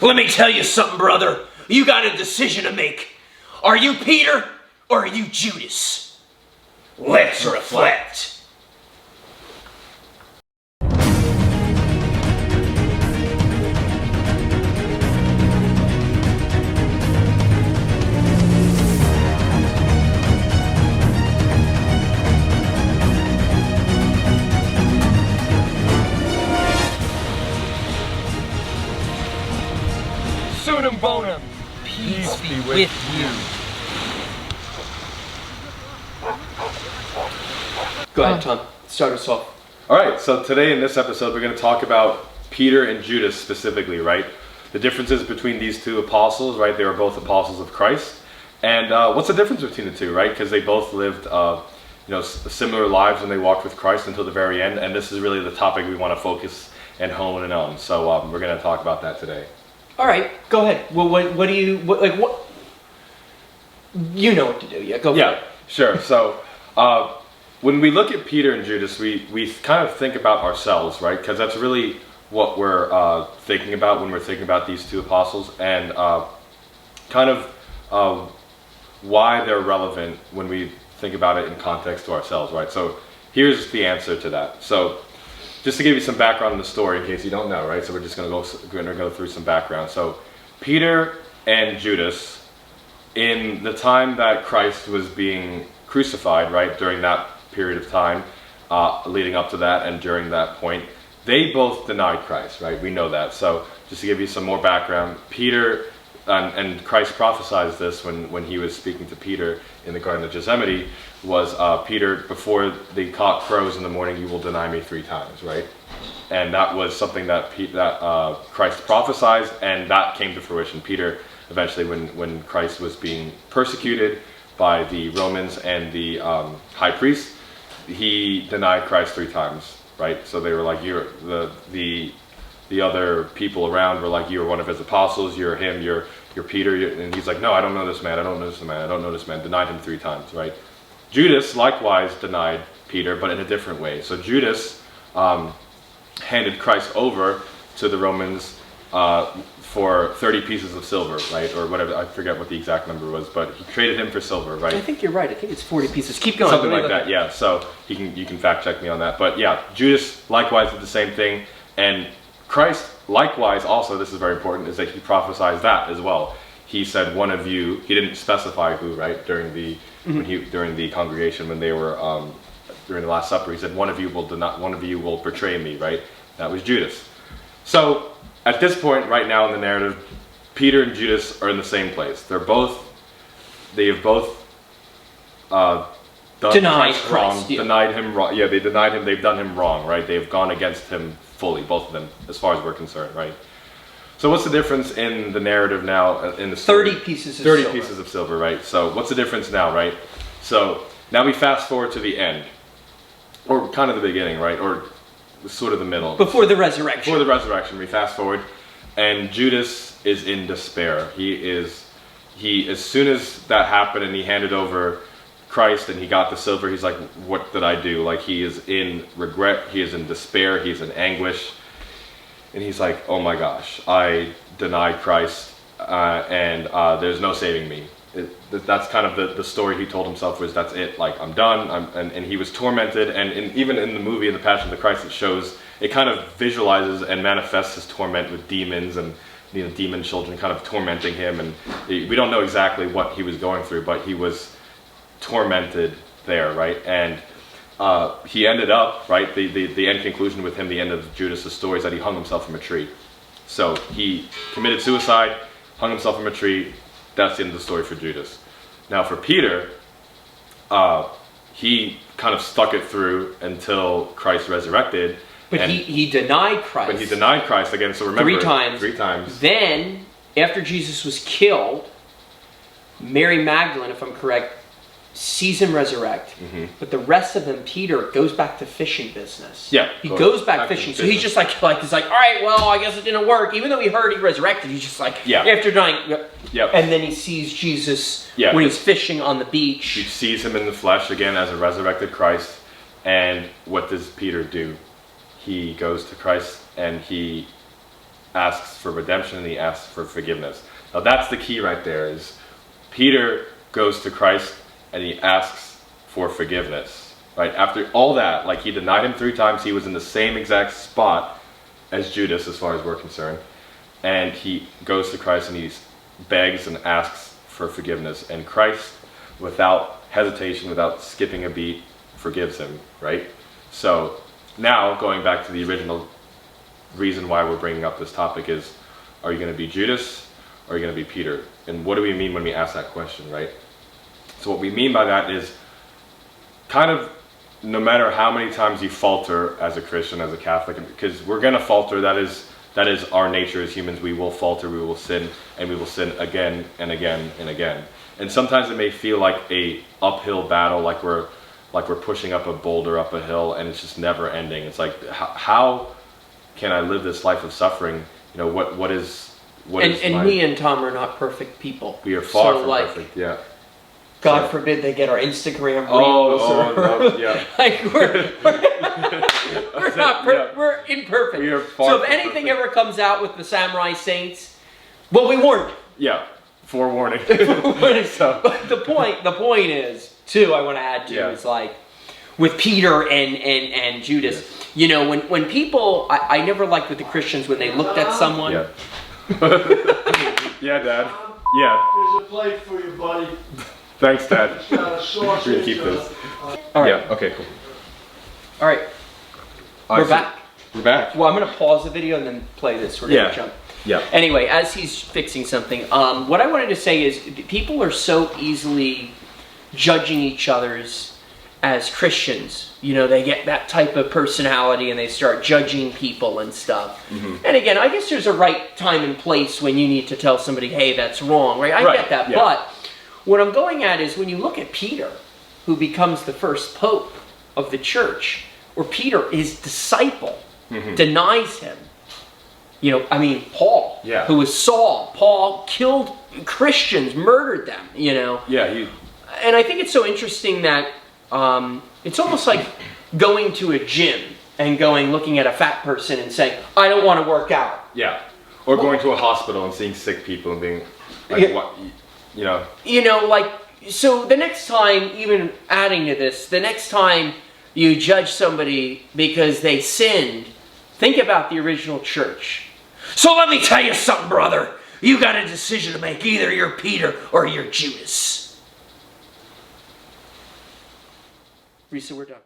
Let me tell you something, brother. You got a decision to make. Are you Peter or are you Judas? Let's reflect. Sunum bonum, peace be with you. Go ahead, Tom. Start us off. All right, so today in this episode, we're going to talk about Peter and Judas specifically, right? The differences between these two apostles, right? They were both apostles of Christ. And what's the difference between the two, right? Because they both lived, similar lives when they walked with Christ until the very end. And this is really the topic we want to focus and hone in on. So we're going to talk about that today. All right, go ahead. Well, what do you, what? You know what to do, yeah, go for it. Yeah, sure. So, when we look at Peter and Judas, we kind of think about ourselves, right? Because that's really what we're thinking about when we're thinking about these two apostles, and kind of why they're relevant when we think about it in context to ourselves, right? So here's the answer to that. So just to give you some background on the story in case you don't know, right? So we're going to go through some background. So Peter and Judas, in the time that Christ was being crucified, right, during that period of time, leading up to that and during that point, they both denied Christ, right? We know that. So just to give you some more background, Peter, and Christ prophesied this when he was speaking to Peter in the Garden of Gethsemane, was Peter, before the cock crows in the morning, you will deny me 3 times, right? And that was something that Christ prophesied, and that came to fruition. Peter, eventually, when Christ was being persecuted by the Romans and the high priest, he denied Christ 3 times, right? So they were like, you're the other people around were like, you're one of his apostles, you're him, you're Peter, and he's like, no, I don't know this man, I don't know this man, I don't know this man. Denied him 3 times, right? Judas likewise denied Peter, but in a different way. So Judas handed Christ over to the Romans for 30 pieces of silver, right? Or whatever, I forget what the exact number was, but he traded him for silver, right? I think you're right. I think it's 40 pieces. Keep going. Something like that, yeah. So you can fact check me on that. But yeah, Judas likewise did the same thing. And Christ likewise also, this is very important, is that he prophesied that as well. He said, one of you, he didn't specify who, right? During the during the congregation when they were during the Last Supper, he said, one of you will betray me, right? That was Judas. So at this point, right now in the narrative, Peter and Judas are in the same place. They have both denied Christ Christ, wrong, yeah. denied him wrong. Yeah, they denied him. They've done him wrong, right? They've gone against him fully, both of them, as far as we're concerned, right? So what's the difference in the narrative now in the story? 30 pieces of silver. 30 pieces of silver, right? So what's the difference now, right? So now we fast forward to the end, or kind of the beginning, right? Or sort of the middle. Before the resurrection. Before the resurrection, we fast forward, and Judas is in despair. He as soon as that happened and he handed over Christ and he got the silver, he's like, what did I do? Like, he is in regret, he is in despair, he's in anguish, and he's like, oh my gosh, I denied Christ, and there's no saving me. That's kind of the story he told himself, was that's it, like, I'm done. And he was tormented, and even in the movie, in the Passion of the Christ, it kind of visualizes and manifests his torment with demons and demon children kind of tormenting him, and we don't know exactly what he was going through, but he was tormented there, right? And he ended up, right, the end conclusion with him, the end of Judas' story, is that he hung himself from a tree. So he committed suicide, hung himself from a tree. That's the end of the story for Judas. Now for Peter, he kind of stuck it through until Christ resurrected. But he denied Christ. But he denied Christ again, so remember. 3 times. 3 times. Then, after Jesus was killed, Mary Magdalene, if I'm correct, sees him resurrect. Mm-hmm. But the rest of them, Peter, goes back to fishing business. Yeah. He goes back fishing. So he's just like he's like, all right, well, I guess it didn't work. Even though he heard he resurrected, he's just like, after dying. Yep. And then he sees Jesus when he's fishing on the beach. He sees him in the flesh again as a resurrected Christ. And what does Peter do? He goes to Christ and he asks for redemption and he asks for forgiveness. Now that's the key right there, is Peter goes to Christ and he asks for forgiveness. Right? After all that, like he denied him 3 times, he was in the same exact spot as Judas as far as we're concerned. And he goes to Christ and he begs and asks for forgiveness. And Christ, without hesitation, without skipping a beat, forgives him, right? So now, going back to the original reason why we're bringing up this topic is, are you going to be Judas or are you going to be Peter? And what do we mean when we ask that question, right? So what we mean by that is kind of no matter how many times you falter as a Christian, as a Catholic, because we're going to falter, that is our nature as humans. We will falter, we will sin, and we will sin again and again and again. And sometimes it may feel like a uphill battle, like we're pushing up a boulder up a hill, and it's just never ending. It's like, how can I live this life of suffering? You know, what is me and Tom are not perfect people. We are far from perfect, yeah. God forbid they get our Instagram no, reels. yeah. Like we're not we're imperfect. We are far so if from anything perfect. ever comes out with the Samurai Saints, well, we warned. Yeah, forewarning. So, but the point is, too, I want to add to is like with Peter and Judas. Yes. You know, when people, I never liked with the Christians when they looked at someone. Yeah. Yeah, Dad. Yeah. There's a plate for you, buddy. Thanks, Dad. It's got a sausage. We're gonna keep this. All right. Yeah. Okay. Cool. All right. We're back. We're back. Well, I'm going to pause the video and then play this. We're going to jump. Yeah. Anyway, as he's fixing something, what I wanted to say is people are so easily judging each other's as Christians. You know, they get that type of personality and they start judging people and stuff. Mm-hmm. And again, I guess there's a right time and place when you need to tell somebody, hey, that's wrong, right? I get that. Yeah. But what I'm going at is when you look at Peter, who becomes the first pope of the church, or Peter, his disciple, denies him. You know, I mean, Paul, who was Saul. Paul killed Christians, murdered them, you know. Yeah. And I think it's so interesting that it's almost like going to a gym and looking at a fat person and saying, I don't want to work out. Yeah. Or going to a hospital and seeing sick people and being like, what, you know. You know, like, so the next time, even adding to this, the next time you judge somebody because they sinned, think about the original church. So let me tell you something, brother. You got a decision to make. Either you're Peter or you're Judas. Risa, we're done.